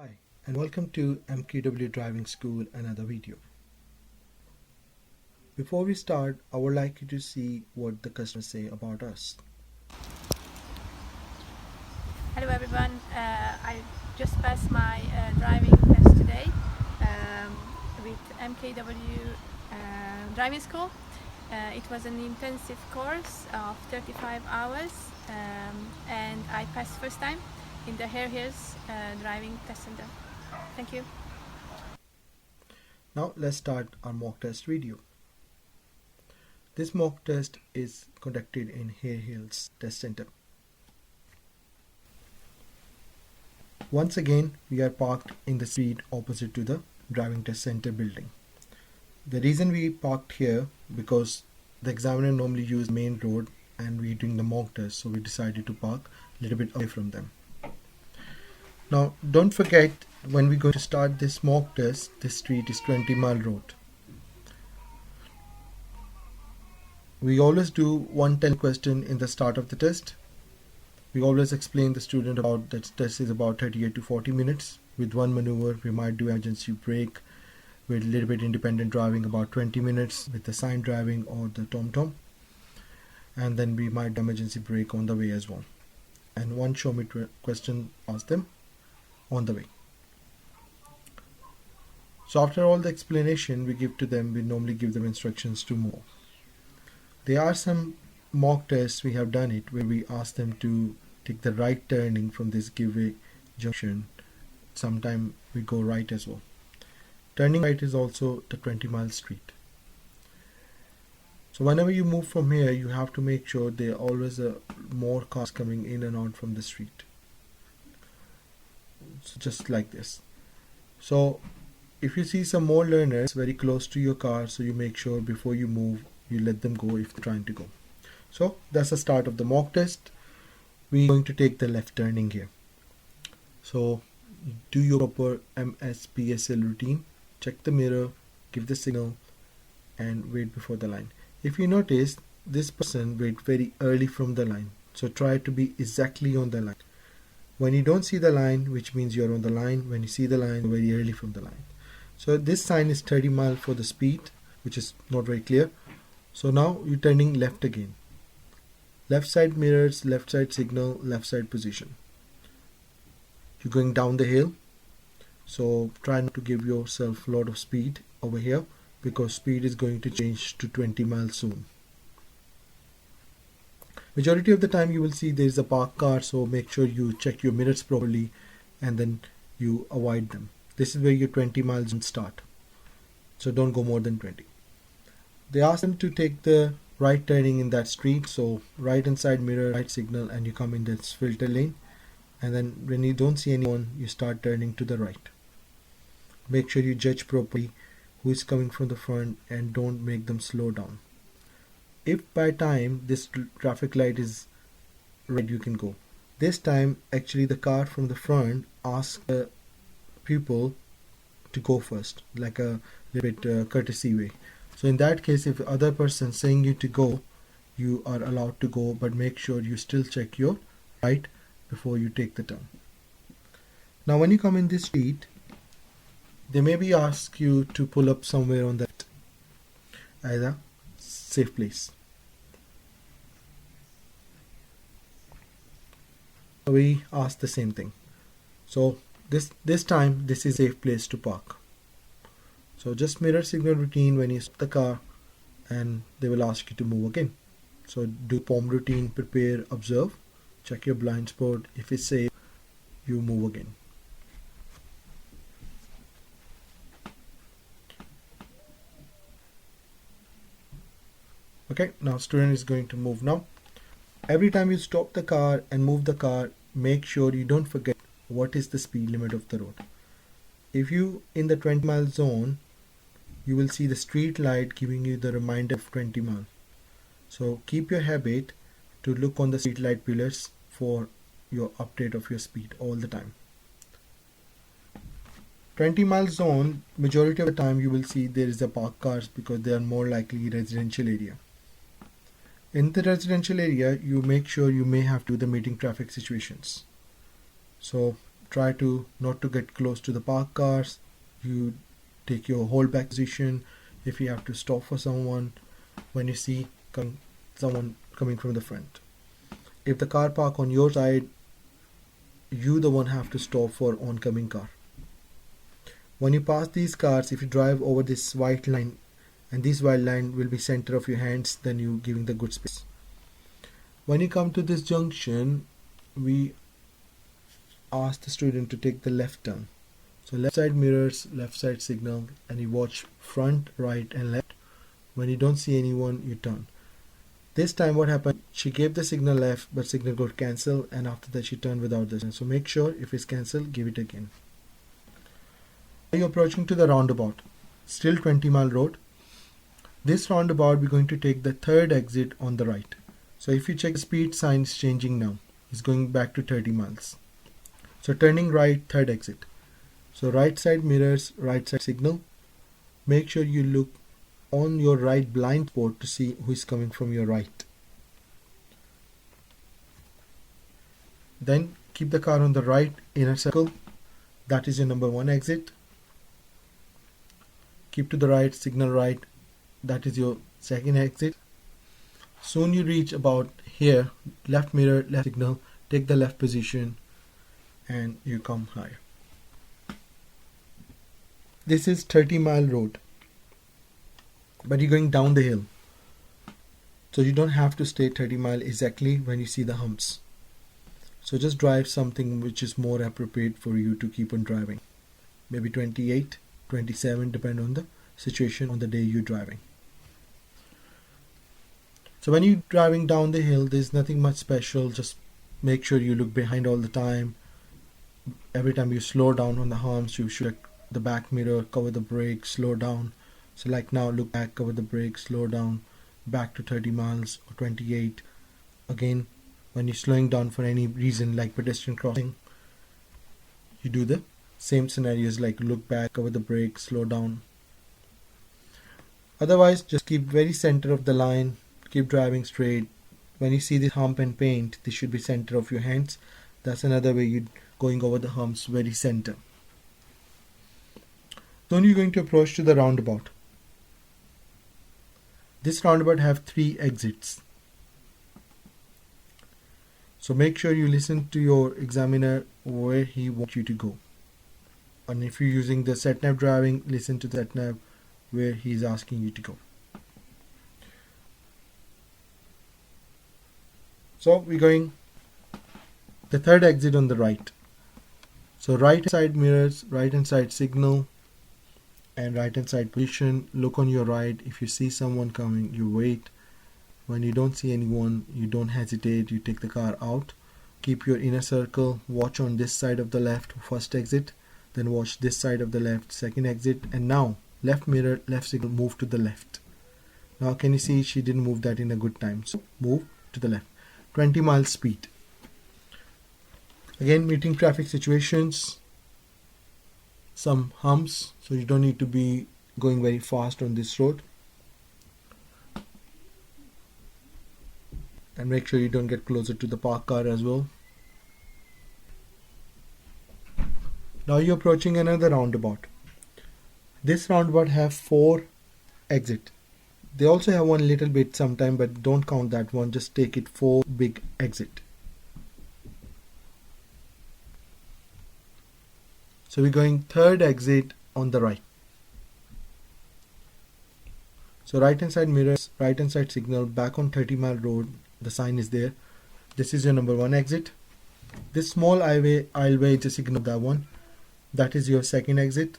Hi, and welcome to MQW Driving School, another video. Before we start, I would like you to see what the customers say about us. Hello everyone, I just passed my driving test today with MQW Driving School. It was an intensive course of 35 hours and I passed first time in the Harehills Driving Test Center. Thank you. Now let's start our mock test video. This mock test is conducted in Harehills Test Center. Once again, we are parked in the street opposite to the driving test center building. The reason we parked here because the examiner normally uses the main road and we're doing the mock test, so we decided to park a little bit away from them. Now don't forget, when we're going to start this mock test, this street is 20-mile road. We always do one 10 question in the start of the test. We always explain the student about that test is about 38 to 40 minutes. With one maneuver, we might do emergency brake with a little bit independent driving about 20 minutes with the sign driving or the tom-tom. And then we might do emergency brake on the way as well. And one show me question ask them on the way. So after all the explanation we give to them, we normally give them instructions to move. There are some mock tests we have done it where we ask them to take the right turning from this giveaway junction. Sometime we go right as well. Turning right is also the 20-mile street. So whenever you move from here, you have to make sure there are always more cars coming in and out from the street. So just like this. So if you see some more learners very close to your car, so you make sure before you move, you let them go if they're trying to go. So that's the start of the mock test. We're going to take the left turning here. So do your proper MSPSL routine. Check the mirror, give the signal, and wait before the line. If you notice, this person wait very early from the line. So try to be exactly on the line. When you don't see the line, which means you're on the line. When you see the line, you're very early from the line. So this sign is 30 miles for the speed, which is not very clear. So now you're turning left again. Left side mirrors, left side signal, left side position. You're going down the hill. So try not to give yourself a lot of speed over here because speed is going to change to 20 miles soon. Majority of the time you will see there is a parked car, so make sure you check your mirrors properly and then you avoid them. This is where your 20 miles start. So don't go more than 20. They ask them to take the right turning in that street, so right inside mirror, right signal, and you come in this filter lane, and then when you don't see anyone, you start turning to the right. Make sure you judge properly who is coming from the front and don't make them slow down. If by time this traffic light is red, you can go. This time actually the car from the front asks the pupil to go first, like a little bit courtesy way. So in that case, if the other person saying you to go, you are allowed to go, but make sure you still check your right before you take the turn. Now when you come in this street, they maybe ask you to pull up somewhere on that either safe place. We ask the same thing. So this time this is a safe place to park. So just mirror signal routine when you stop the car and they will ask you to move again. So do POM routine, prepare, observe, check your blind spot. If it's safe, you move again. Okay, now student is going to move now. Every time you stop the car and move the car, make sure you don't forget what is the speed limit of the road. If you in the 20-mile zone, you will see the street light giving you the reminder of 20 miles. So keep your habit to look on the street light pillars for your update of your speed all the time. 20-mile zone, majority of the time you will see there is a parked cars because they are more likely residential area. In the residential area, you make sure you may have to do the meeting traffic situations. So try to not to get close to the parked cars. You take your hold back position if you have to stop for someone when you see someone coming from the front. If the car park on your side, you the one have to stop for oncoming car. When you pass these cars, if you drive over this white line, and this white line will be center of your hands, then you giving the good space. When you come to this junction, we ask the student to take the left turn. So left side mirrors, left side signal, and you watch front, right and left. When you don't see anyone, you turn. This time what happened, she gave the signal left, but signal got cancelled, and after that she turned without this. So make sure if it's cancelled, give it again. Now you're approaching to the roundabout. Still 20-mile road. This roundabout we're going to take the third exit on the right. So if you check the speed sign is changing now. It's going back to 30 miles. So turning right, third exit. So right side mirrors, right side signal. Make sure you look on your right blind spot to see who is coming from your right. Then keep the car on the right inner circle. That is your number 1 exit. Keep to the right, signal right. That is your second exit. Soon you reach about here, left mirror, left signal, take the left position and you come higher. This is 30-mile road, but you're going down the hill. So you don't have to stay 30 mile exactly when you see the humps. So just drive something which is more appropriate for you to keep on driving. Maybe 28, 27, depend on the situation on the day you're driving. So when you're driving down the hill, there's nothing much special. Just make sure you look behind all the time. Every time you slow down on the humps, you should the back mirror, cover the brake, slow down. So like now, look back, cover the brake, slow down, back to 30 miles or 28. Again, when you're slowing down for any reason like pedestrian crossing, you do the same scenarios like look back, cover the brake, slow down. Otherwise, just keep very center of the line, keep driving straight. When you see the hump and paint, this should be center of your hands. That's another way you're going over the humps, very center. Then you're going to approach to the roundabout. This roundabout have 3 exits. So make sure you listen to your examiner where he wants you to go. And if you're using the sat-nav driving, listen to the sat-nav where he's asking you to go. So we're going the third exit on the right. So right side mirrors, right hand side signal, and right hand side position. Look on your right. If you see someone coming, you wait. When you don't see anyone, you don't hesitate, you take the car out. Keep your inner circle, watch on this side of the left, first exit, then watch this side of the left, second exit, and now left mirror, left signal, move to the left. Now can you see she didn't move that in a good time, so move to the left. 20 miles speed. Again, meeting traffic situations, some humps, so you don't need to be going very fast on this road. And make sure you don't get closer to the parked car as well. Now you're approaching another roundabout. This roundabout have 4 exit. They also have one little bit sometime, but don't count that one. Just take it 4 big exit. So we're going third exit on the right. So right hand side mirrors, right hand side signal, back on 30-mile road. The sign is there. This is your number 1 exit. This small aisleway, just ignore that one. That is your second exit.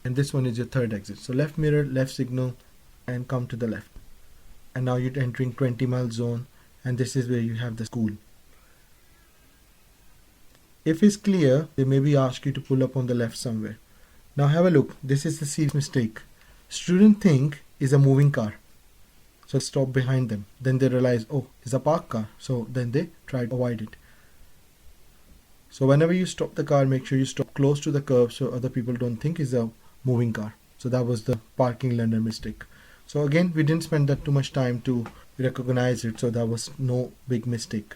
And this one is your third exit. So left mirror, left signal, and come to the left. And now you're entering 20-mile zone, and this is where you have the school. If it's clear, they maybe ask you to pull up on the left somewhere. Now have a look. This is the serious mistake. Students think is a moving car. So stop behind them. Then they realize, oh, it's a parked car. So then they try to avoid it. So whenever you stop the car, make sure you stop close to the curb so other people don't think it's a moving car. So that was the parking learner mistake. So again, we didn't spend that too much time to recognize it. So that was no big mistake.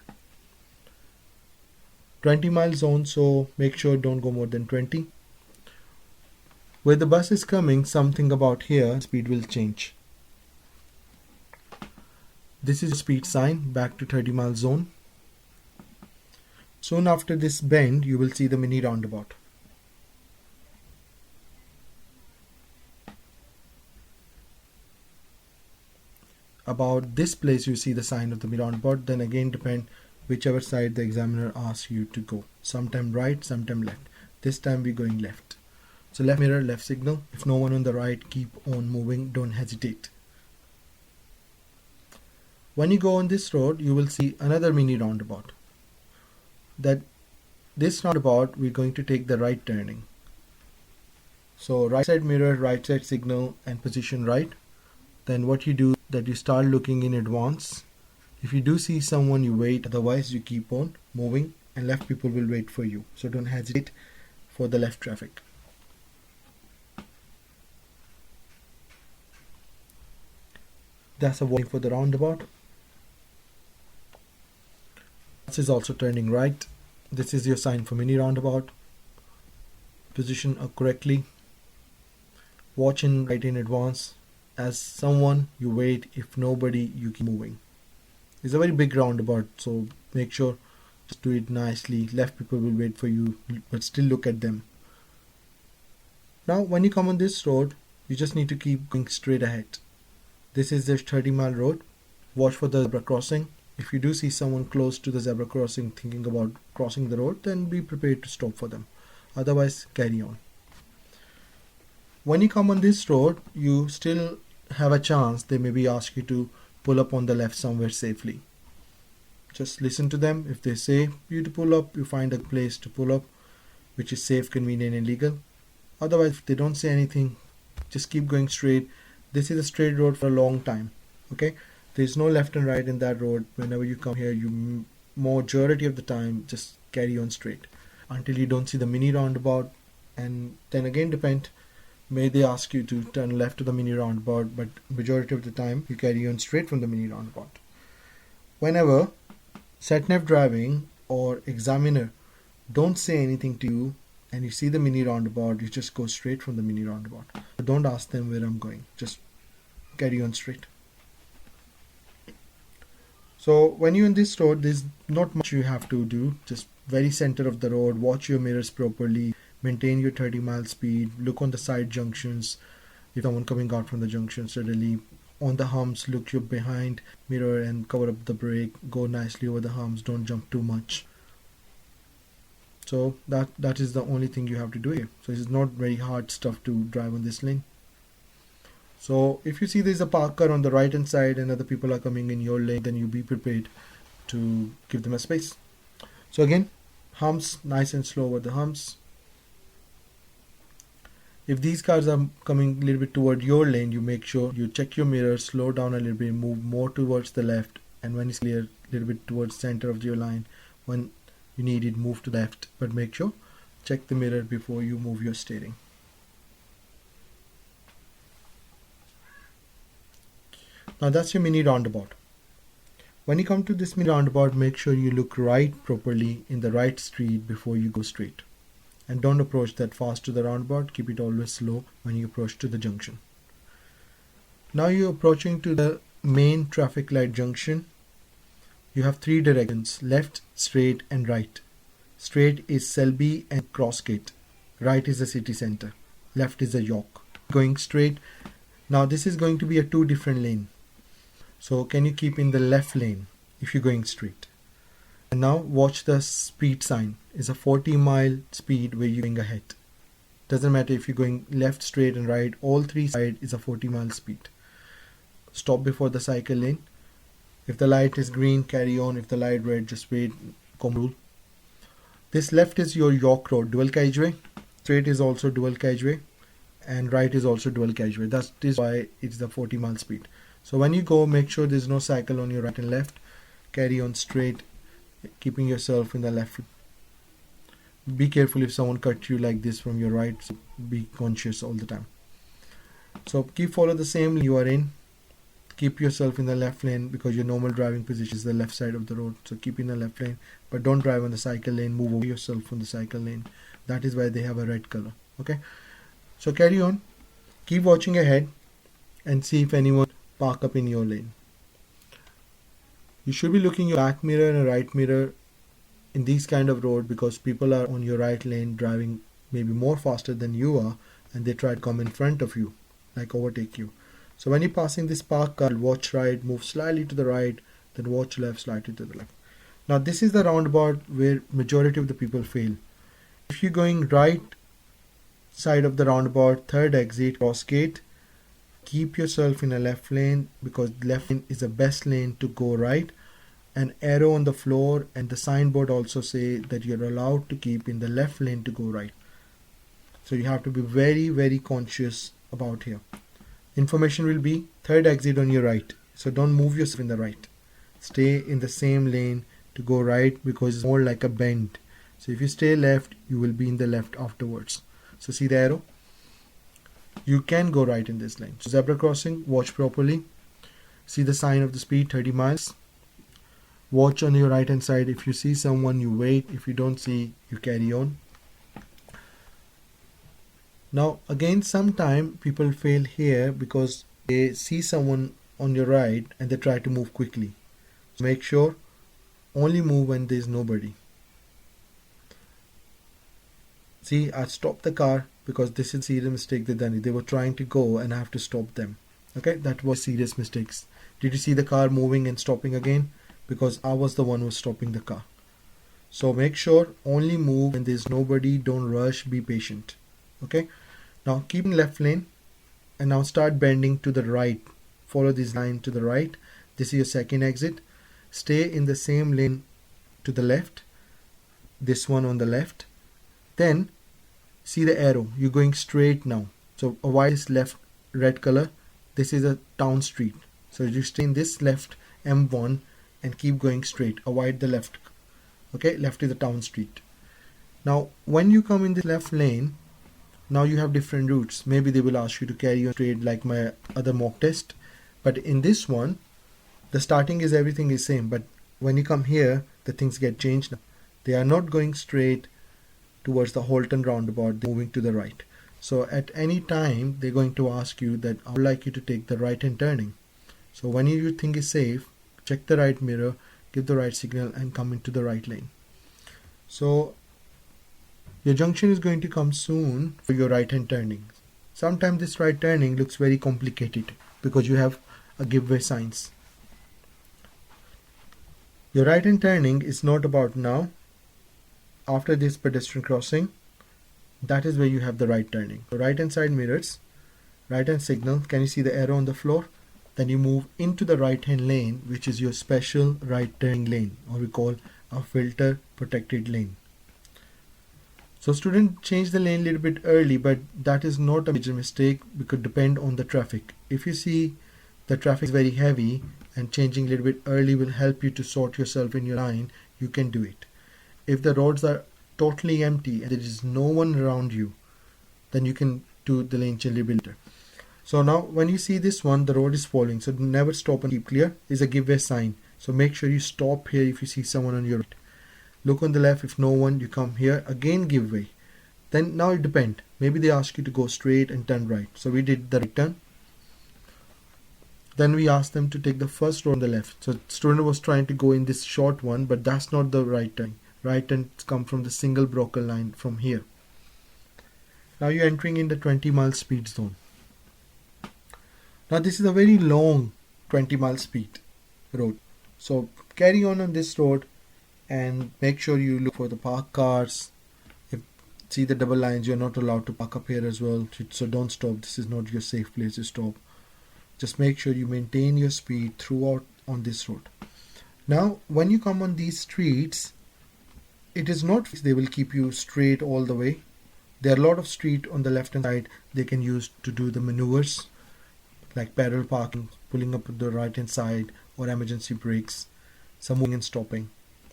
20-mile zone, so make sure don't go more than 20. Where the bus is coming, something about here, speed will change. This is a speed sign, back to 30-mile zone. Soon after this bend, you will see the mini roundabout. About this place you see the sign of the mini roundabout, then again depend whichever side the examiner asks you to go. Sometime right, sometime left. This time we're going left. So left mirror, left signal. If no one on the right, keep on moving, don't hesitate. When you go on this road, you will see another mini roundabout. This roundabout, we're going to take the right turning. So right side mirror, right side signal, and position right. Then what you do, that you start looking in advance. If you do see someone, you wait, otherwise you keep on moving and left people will wait for you. So don't hesitate for the left traffic. That's a warning for the roundabout. This is also turning right. This is your sign for mini roundabout. Position correctly. Watch in right in advance. As someone, you wait. If nobody, you keep moving. It's a very big roundabout, so make sure just do it nicely. Left people will wait for you, but still look at them. Now when you come on this road, you just need to keep going straight ahead. This is the 30-mile road. Watch for the zebra crossing. If you do see someone close to the zebra crossing thinking about crossing the road, then be prepared to stop for them. Otherwise, carry on. When you come on this road, you still have a chance. They maybe ask you to pull up on the left somewhere safely. Just listen to them. If they say you to pull up, you find a place to pull up which is safe, convenient and legal. Otherwise, if they don't say anything, just keep going straight. This is a straight road for a long time. Okay, there's no left and right in that road. Whenever you come here, you majority of the time just carry on straight until you don't see the mini roundabout, and then again depend. May they ask you to turn left to the mini roundabout, but majority of the time you carry on straight from the mini roundabout. Whenever sat-nav driving or examiner don't say anything to you and you see the mini roundabout, you just go straight from the mini roundabout. Don't ask them where I'm going, just carry on straight. So when you're in this road, there's not much you have to do. Just very center of the road, watch your mirrors properly, maintain your 30-mile speed, look on the side junctions. If someone coming out from the junction suddenly, on the humps, look your behind mirror and cover up the brake. Go nicely over the humps, don't jump too much. So that is the only thing you have to do here. So it's not very hard stuff to drive on this lane. So if you see there's a parked car on the right hand side and other people are coming in your lane, then you be prepared to give them a space. So again, humps, nice and slow over the humps. If these cars are coming a little bit toward your lane, you make sure you check your mirror, slow down a little bit, move more towards the left, and when it's clear, a little bit towards the center of your line. When you need it, move to the left, but make sure check the mirror before you move your steering. Now that's your mini roundabout. When you come to this mini roundabout, make sure you look right properly in the right street before you go straight. And don't approach that fast to the roundabout, keep it always slow when you approach to the junction. Now you're approaching to the main traffic light junction. You have three directions, left, straight and right. Straight is Selby and Crossgate. Right is the city center. Left is the York. Going straight. Now this is going to be a two different lane. So can you keep in the left lane if you're going straight? And now watch the speed sign. It's a 40-mile speed where you're going ahead. Doesn't matter if you're going left, straight and right. All three sides is a 40-mile speed. Stop before the cycle lane. If the light is green, carry on. If the light red, just wait. Come rule. This left is your York Road, dual carriageway. Straight is also dual carriageway. And right is also dual carriageway. That is why it's the 40-mile speed. So when you go, make sure there's no cycle on your right and left. Carry on straight, keeping yourself in the left. Be careful if someone cuts you like this from your right. So be conscious all the time. So follow the same lane you are in. keep yourself in the left lane because your normal driving position is the left side of the road. So keep in the left lane, but don't drive on the cycle lane. Move away yourself from the cycle lane. That is why they have a red color. Okay, so carry on. Keep watching ahead and see if anyone park up in your lane. You should be looking your back mirror and a right mirror in these kind of road because people are on your right lane driving maybe more faster than you are, and they try to come in front of you, like overtake you. So when you're passing this parked car, watch right, move slightly to the right, then watch left, slightly to the left. Now this is the roundabout where majority of the people fail. If you're going right side of the roundabout, third exit, cross gate, keep yourself in a left lane because left lane is the best lane to go right. An arrow on the floor and the signboard also say that you're allowed to keep in the left lane to go right. So you have to be very, very conscious about here. Information will be third exit on your right. So don't move yourself in the right. Stay in the same lane to go right because it's more like a bend. So if you stay left, you will be in the left afterwards. So see the arrow? You can go right in this lane. So zebra crossing, watch properly. See the sign of the speed, 30 miles. Watch on your right hand side. If you see someone, you wait. If you don't see, you carry on. Now again, sometime people fail here because they see someone on your right and they try to move quickly. So make sure only move when there is nobody. See, I stopped the car because this is a serious mistake they done. They were trying to go and I have to stop them. Okay, that was serious mistakes. Did you see the car moving and stopping again? Because I was the one who was stopping the car. So make sure only move when there's nobody. Don't rush, be patient. Okay, now keep in left lane and now start bending to the right. Follow this line to the right. This is your second exit. Stay in the same lane to the left. This one on the left. Then see the arrow. You're going straight now. So avoid this left red color. This is a town street. So you stay in this left M1 and keep going straight. Avoid the left. Okay, left is the town street. Now when you come in the left lane, now you have different routes. Maybe they will ask you to carry on straight like my other mock test. But in this one, the starting is everything is same. But when you come here, the things get changed now. They are not going straight towards the Holton roundabout. They're moving to the right. So at any time, they're going to ask you that I would like you to take the right hand turning. So when you think is safe, check the right mirror, give the right signal and come into the right lane. So your junction is going to come soon for your right hand turning. Sometimes this right turning looks very complicated because you have a giveaway signs. Your right hand turning is not about now. After this pedestrian crossing, that is where you have the right turning. So right hand side mirrors, right hand signal. Can you see the arrow on the floor? Then you move into the right hand lane, which is your special right turning lane, or we call a filter protected lane. So student, change the lane a little bit early, but that is not a major mistake because depend on the traffic. If you see the traffic is very heavy and changing a little bit early will help you to sort yourself in your line, you can do it. If the roads are totally empty and there is no one around you, then you can do the lane change a little bit later. So now when you see this one, the road is following, so never stop and keep clear is a giveaway sign. So make sure you stop here if you see someone on your right. Look on the left, if no one, you come here, again give way. Then now it depends. Maybe they ask you to go straight and turn right. So we did the right turn. Then we asked them to take the first road on the left. So student was trying to go in this short one, but that's not the right turn. Right turn come from the single broker line from here. Now you're entering in the 20-mile speed zone. Now this is a very long 20-mile speed road. So carry on this road and make sure you look for the parked cars. If see the double lines, you're not allowed to park up here as well. So don't stop. This is not your safe place to stop. Just make sure you maintain your speed throughout on this road. Now when you come on these streets, it is not they will keep you straight all the way. There are a lot of street on the left hand side they can use to do the maneuvers like parallel parking, pulling up to the right hand side, or emergency brakes, some moving and stopping.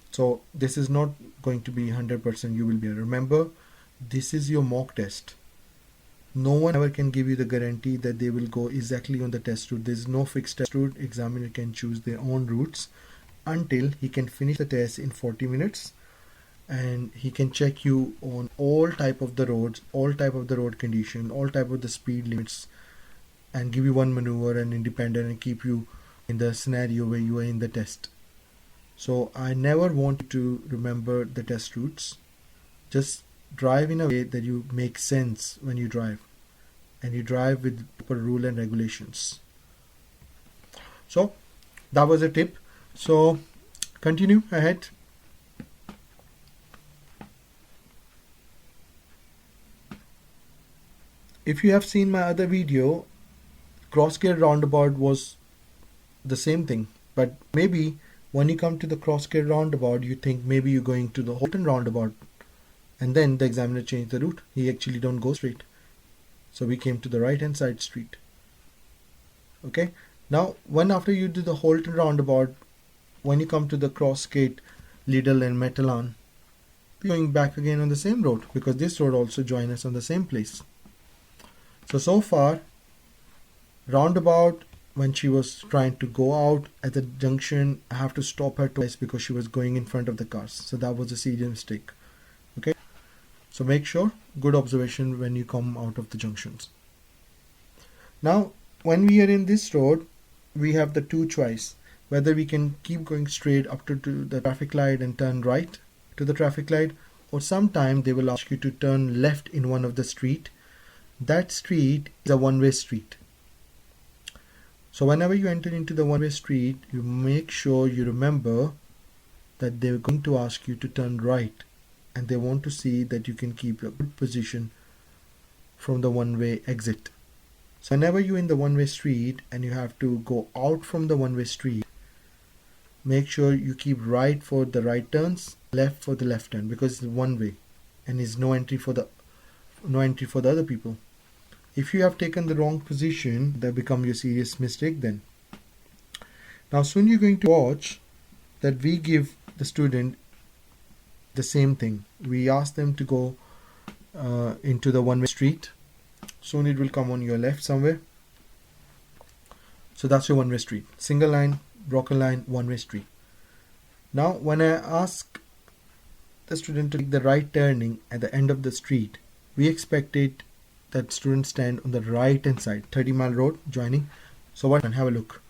So this is not going to be 100% you will be. Remember, this is your mock test. No one ever can give you the guarantee that they will go exactly on the test route. There is no fixed test route. Examiner can choose their own routes until he can finish the test in 40 minutes, and he can check you on all type of the roads, all type of the road condition, all type of the speed limits, and give you one maneuver and independent and keep you in the scenario where you are in the test. So I never want you to remember the test routes. Just drive in a way that you make sense when you drive, and you drive with proper rule and regulations. So that was a tip. So continue ahead. If you have seen my other video, cross gear roundabout was the same thing, but maybe when you come to the cross gear roundabout, you think maybe you're going to the Holton roundabout, and then the examiner changed the route. He actually don't go straight, so we came to the right hand side street. Okay, now when after you do the Holton roundabout, when you come to the cross gate Lidl and Metalan, we're going back again on the same road, because this road also joins us on the same place. So far, roundabout, when she was trying to go out at the junction, I have to stop her twice because she was going in front of the cars. So that was a serious mistake. Okay, so make sure, good observation when you come out of the junctions. Now when we are in this road, we have the two choice, whether we can keep going straight up to the traffic light and turn right to the traffic light, or sometime they will ask you to turn left in one of the street. That street is a one-way street. So whenever you enter into the one-way street, you make sure you remember that they're going to ask you to turn right, and they want to see that you can keep your good position from the one-way exit. So whenever you're in the one-way street and you have to go out from the one-way street, make sure you keep right for the right turns, left for the left turn, because it's one way and is no entry for the other people. If you have taken the wrong position, that becomes your serious mistake then. Now soon you're going to watch that we give the student the same thing. We ask them to go into the one-way street. Soon it will come on your left somewhere. So that's your one-way street. Single line, broken line, one-way street. Now when I ask the student to take the right turning at the end of the street, we expected that students stand on the right hand side, 30 Mile Road joining. So what? Have a look.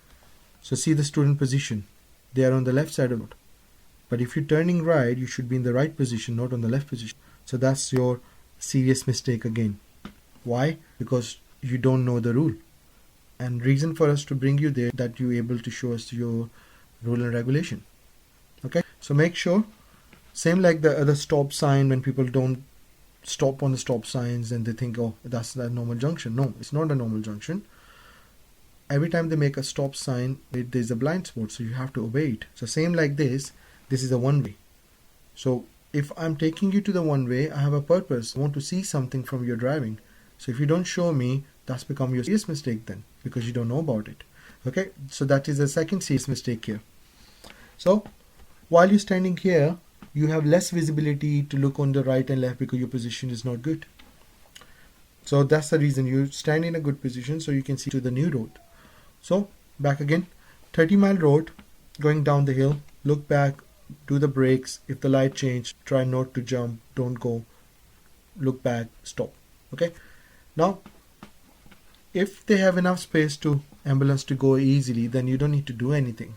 So see the student position. They are on the left side of the road. But if you're turning right, you should be in the right position, not on the left position. So that's your serious mistake again. Why? Because you don't know the rule. And reason for us to bring you there, that you're able to show us your rule and regulation. Okay. So make sure, same like the other stop sign, when people don't stop on the stop signs and they think, oh, that's a normal junction. No, it's not a normal junction. Every time they make a stop sign, there's a blind spot, so you have to obey it. So same like this is a one way. So if I'm taking you to the one way, I have a purpose. I want to see something from your driving. So if you don't show me, that's become your serious mistake then, because you don't know about it. Okay, so that is the second serious mistake here. So while you're standing here, you have less visibility to look on the right and left because your position is not good. So that's the reason you stand in a good position so you can see to the new road. So back again, 30 Mile Road, going down the hill, look back, do the brakes. If the light change, try not to jump, don't go, look back, stop. Okay. Now, if they have enough space to ambulance to go easily, then you don't need to do anything.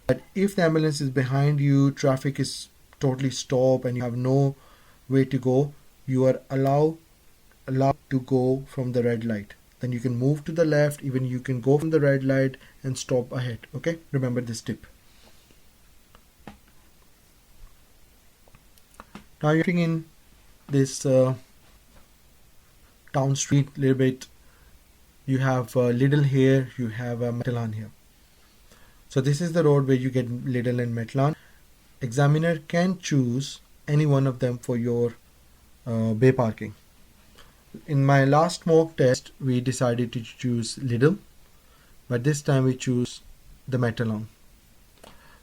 But if the ambulance is behind you, traffic is totally stopped and you have no way to go, you are allowed to go from the red light. Then you can move to the left, even you can go from the red light and stop ahead. Okay, remember this tip. Now you're in this town street a little bit. You have Lidl here, you have Metalan here. So this is the road where you get Lidl and Metalan. Examiner can choose any one of them for your bay parking. In my last mock test, we decided to choose Lidl, but this time we choose the Metalan.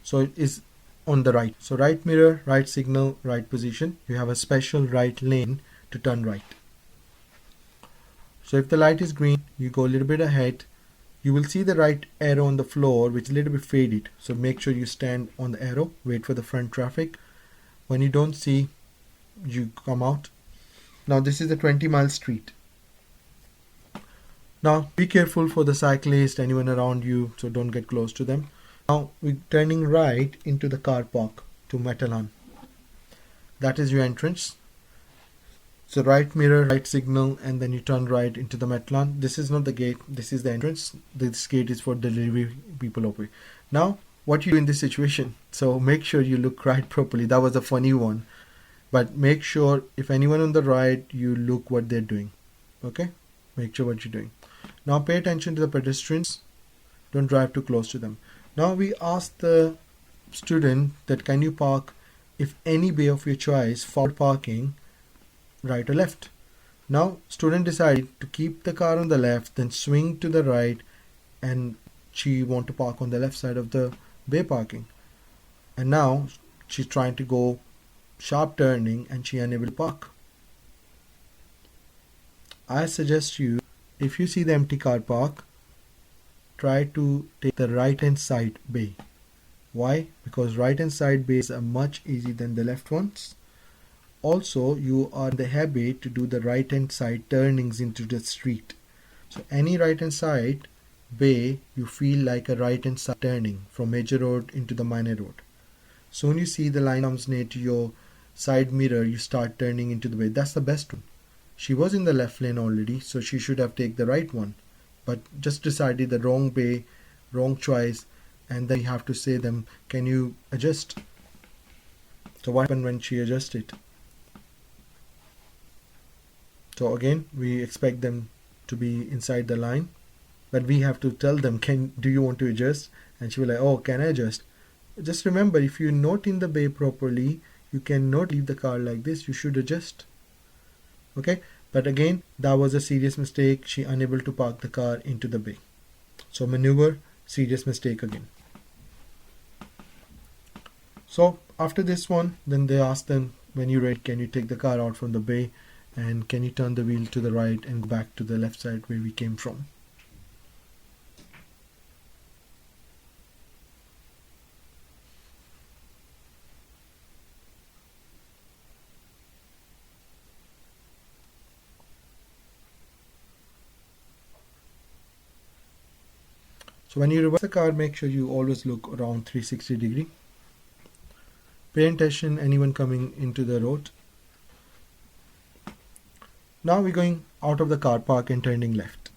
So it is on the right. So right mirror, right signal, right position. You have a special right lane to turn right. So if the light is green, you go a little bit ahead. You will see the right arrow on the floor, which is a little bit faded. So make sure you stand on the arrow, wait for the front traffic. When you don't see, you come out. Now this is the 20-mile street. Now be careful for the cyclist, anyone around you, so don't get close to them. Now we're turning right into the car park to Matalan. That is your entrance. So right mirror, right signal, and then you turn right into the Matalan. This is not the gate, this is the entrance. This gate is for delivery people over here. Now what you do in this situation? So make sure you look right properly. That was a funny one. But make sure if anyone on the right, you look what they're doing. Okay? Make sure what you're doing. Now pay attention to the pedestrians. Don't drive too close to them. Now we ask the student that can you park, if any bay of your choice, forward parking, right or left. Now student decided to keep the car on the left, then swing to the right, and she want to park on the left side of the bay parking. And now she's trying to go sharp turning and she unable to park. I suggest you, if you see the empty car park, try to take the right hand side bay. Why? Because right hand side bays are much easier than the left ones. Also, you are in the habit to do the right hand side turnings into the street. So any right hand side bay, you feel like a right hand side turning from major road into the minor road. Soon you see the line comes near to your side mirror, you start turning into the bay. That's the best one. She was in the left lane already, so she should have taken the right one, but just decided the wrong bay, wrong choice, and then you have to say them, can you adjust? So what happened when she adjusted? So again, we expect them to be inside the line, but we have to tell them, do you want to adjust? And she will like, oh, can I adjust? Just remember, if you're not in the bay properly, you cannot leave the car like this. You should adjust. Okay, but again, that was a serious mistake. She unable to park the car into the bay. So maneuver, serious mistake again. So after this one, then they ask them, when you're ready, can you take the car out from the bay and can you turn the wheel to the right and go back to the left side where we came from? So when you reverse the car, make sure you always look around 360 degree. Pay attention anyone coming into the road. Now we're going out of the car park and turning left.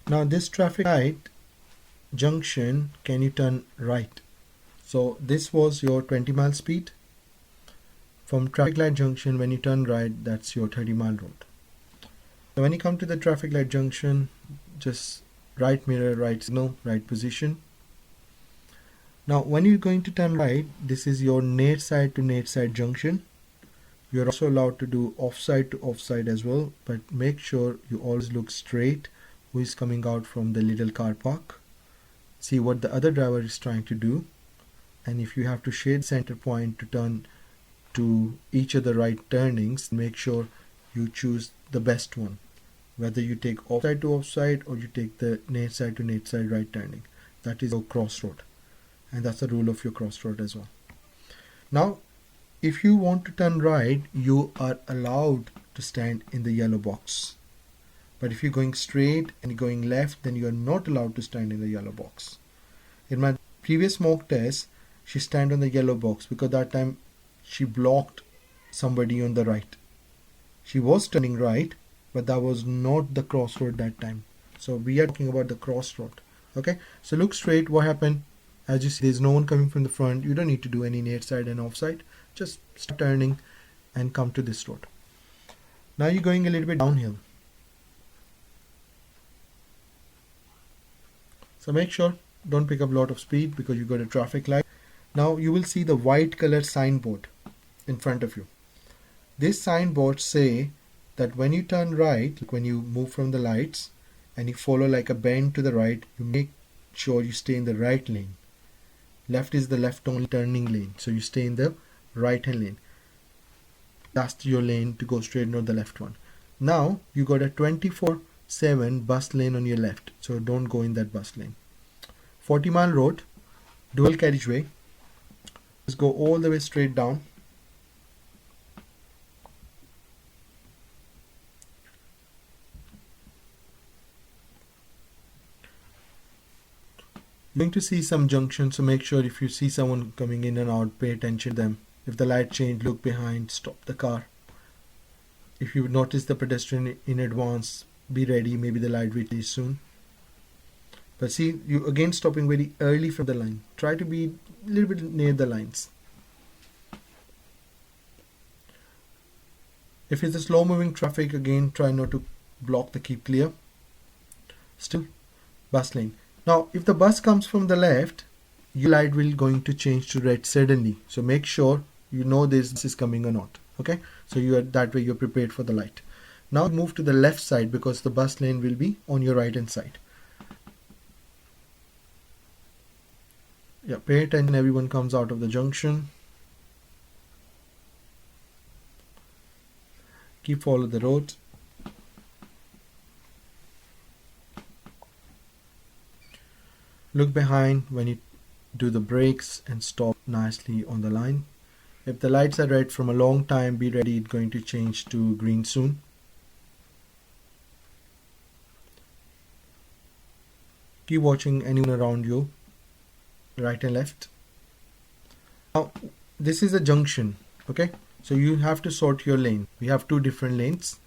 Now this traffic light junction, can you turn right? So this was your 20-mile speed. From traffic light junction, when you turn right, that's your 30-mile road. So when you come to the traffic light junction, just right mirror, right signal, right position. Now when you're going to turn right, this is your near side to near side junction. You're also allowed to do offside to offside as well, but make sure you always look straight who is coming out from the little car park. See what the other driver is trying to do, and if you have to shade center point to turn to each of the right turnings, make sure you choose the best one, whether you take offside to offside or you take the near side to near side right turning. That is your crossroad, and that's the rule of your crossroad as well. Now if you want to turn right, you are allowed to stand in the yellow box. But if you're going straight and going left, then you are not allowed to stand in the yellow box. In my previous mock test, she stand on the yellow box because that time she blocked somebody on the right. She was turning right, but that was not the crossroad that time. So we are talking about the crossroad. Okay, so look straight. What happened? As you see, there's no one coming from the front. You don't need to do any near side and offside. Just start turning and come to this road. Now you're going a little bit downhill. So make sure don't pick up a lot of speed because you got a traffic light. Now you will see the white color signboard in front of you. This signboard say that when you turn right, like when you move from the lights and you follow like a bend to the right, you make sure you stay in the right lane. Left is the left only turning lane, so you stay in the right hand lane. That's your lane to go straight, not the left one. Now you got a 24/7 bus lane on your left, so don't go in that bus lane. 40-mile road, dual carriageway. Just go all the way straight down. You're going to see some junctions, so make sure if you see someone coming in and out, pay attention to them. If the light change, look behind, stop the car. If you notice the pedestrian in advance, be ready, maybe the light will change soon. But see, you again stopping very early from the line. Try to be a little bit near the lines. If it's a slow moving traffic, again try not to block the keep clear. Still, bus lane. Now if the bus comes from the left, your light will going to change to red suddenly. So make sure you know this is coming or not. Okay, so you are that way you're prepared for the light. Now move to the left side because the bus lane will be on your right hand side. Yeah, pay attention, everyone comes out of the junction. Keep follow the road. Look behind when you do the brakes and stop nicely on the line. If the lights are red from a long time, be ready, it's going to change to green soon. Keep watching anyone around you, right and left. Now this is a junction, okay, so you have to sort your lane. We have two different lanes,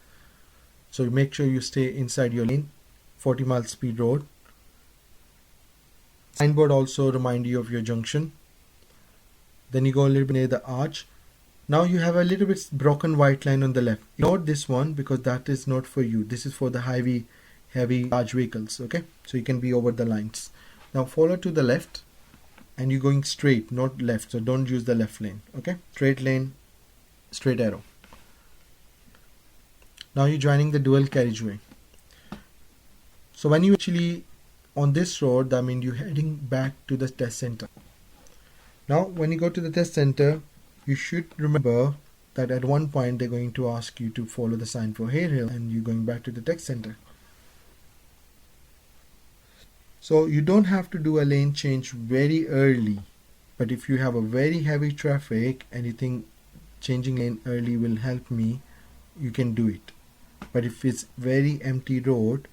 so make sure you stay inside your lane. 40-mile speed road. Signboard also remind you of your junction. Then you go a little bit near the arch. Now you have a little bit broken white line on the left. Ignore this one because that is not for you. This is for the heavy large vehicles, okay, so you can be over the lines. Now follow to the left and you're going straight, not left, so don't use the left lane. Okay, straight lane, straight arrow. Now you're joining the dual carriageway. So when you actually on this road, that means you're heading back to the test center. Now when you go to the test center, you should remember that at one point they're going to ask you to follow the sign for Harehill and you're going back to the test center. So you don't have to do a lane change very early, but if you have a very heavy traffic and you think changing lane early will help me, you can do it. But if it's very empty road,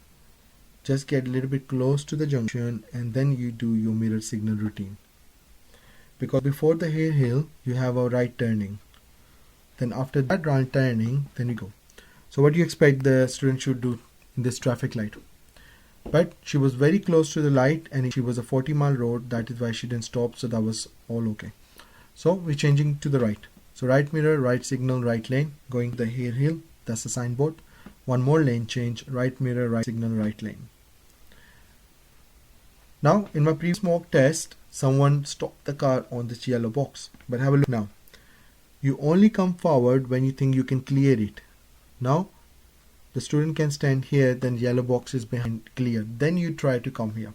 just get a little bit close to the junction and then you do your mirror signal routine. Because before the Harehill, you have a right turning. Then after that right turning, then you go. So what do you expect the student should do in this traffic light? But she was very close to the light and she was a 40-mile road. That is why she didn't stop. So that was all okay. So we're changing to the right. So right mirror, right signal, right lane. Going to the Harehill, that's the signboard. One more lane change, right mirror, right signal, right lane. Now in my previous mock test, someone stopped the car on this yellow box. But have a look now. You only come forward when you think you can clear it. Now the student can stand here, then yellow box is behind clear. Then you try to come here.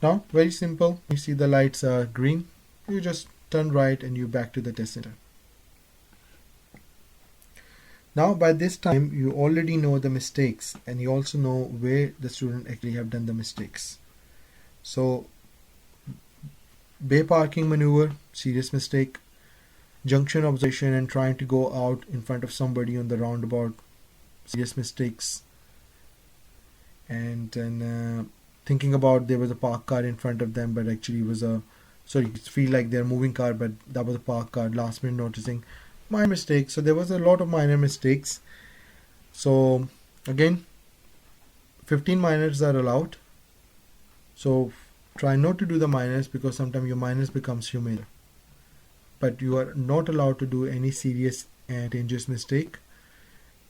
Now very simple. You see the lights are green. You just turn right and you back to the test center. Now by this time you already know the mistakes and you also know where the student actually have done the mistakes. So bay parking maneuver, serious mistake. Junction observation and trying to go out in front of somebody on the roundabout, serious mistakes. And then thinking about there was a parked car in front of them, but actually it was a, sorry, it feel like they're moving car, but that was a parked car. Last minute noticing, minor mistakes. So there was a lot of minor mistakes. So again, 15 minors are allowed. So try not to do the minors because sometimes your minors becomes humane. But you are not allowed to do any serious and dangerous mistake.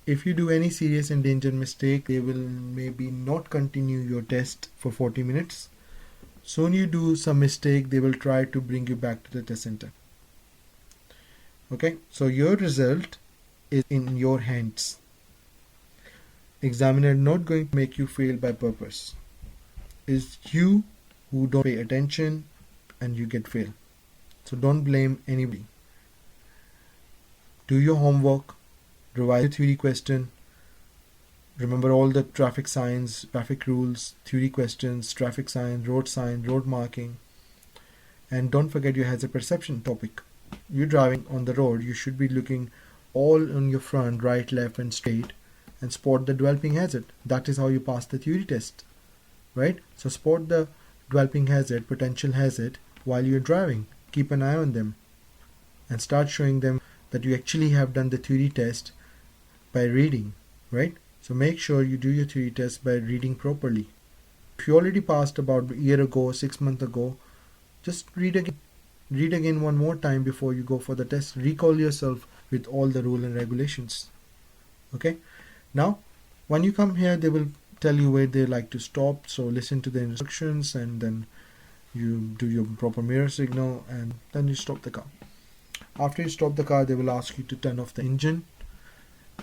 If you do any serious and dangerous mistake, they will maybe not continue your test for 40 minutes. Soon you do some mistake, they will try to bring you back to the test center. Okay, so your result is in your hands. Examiner not going to make you fail by purpose. It's you who don't pay attention and you get fail. So don't blame anybody. Do your homework, revise the theory question, remember all the traffic signs, traffic rules, theory questions, traffic sign, road marking, and don't forget your hazard perception topic. You're driving on the road, you should be looking all on your front, right, left and straight, and spot the developing hazard. That is how you pass the theory test, right? So spot the developing hazard, potential hazard while you're driving. Keep an eye on them and start showing them that you actually have done the theory test by reading, right? So make sure you do your theory test by reading properly. If you already passed about a year ago, 6 months ago, just read again. Read again one more time before you go for the test. Recall yourself with all the rules and regulations. Okay? Now, when you come here, they will tell you where they like to stop. So listen to the instructions and then you do your proper mirror signal and then you stop the car. After you stop the car, they will ask you to turn off the engine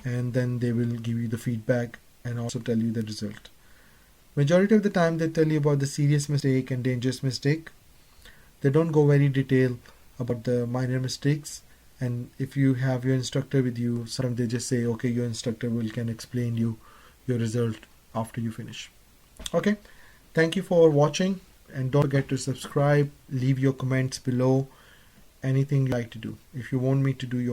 and then they will give you the feedback and also tell you the result. Majority of the time they tell you about the serious mistake and dangerous mistake. They don't go very detailed about the minor mistakes, and if you have your instructor with you, sometimes they just say, okay, your instructor can explain you your result after you finish. Okay, thank you for watching and don't forget to subscribe, leave your comments below, anything you like to do. If you want me to do your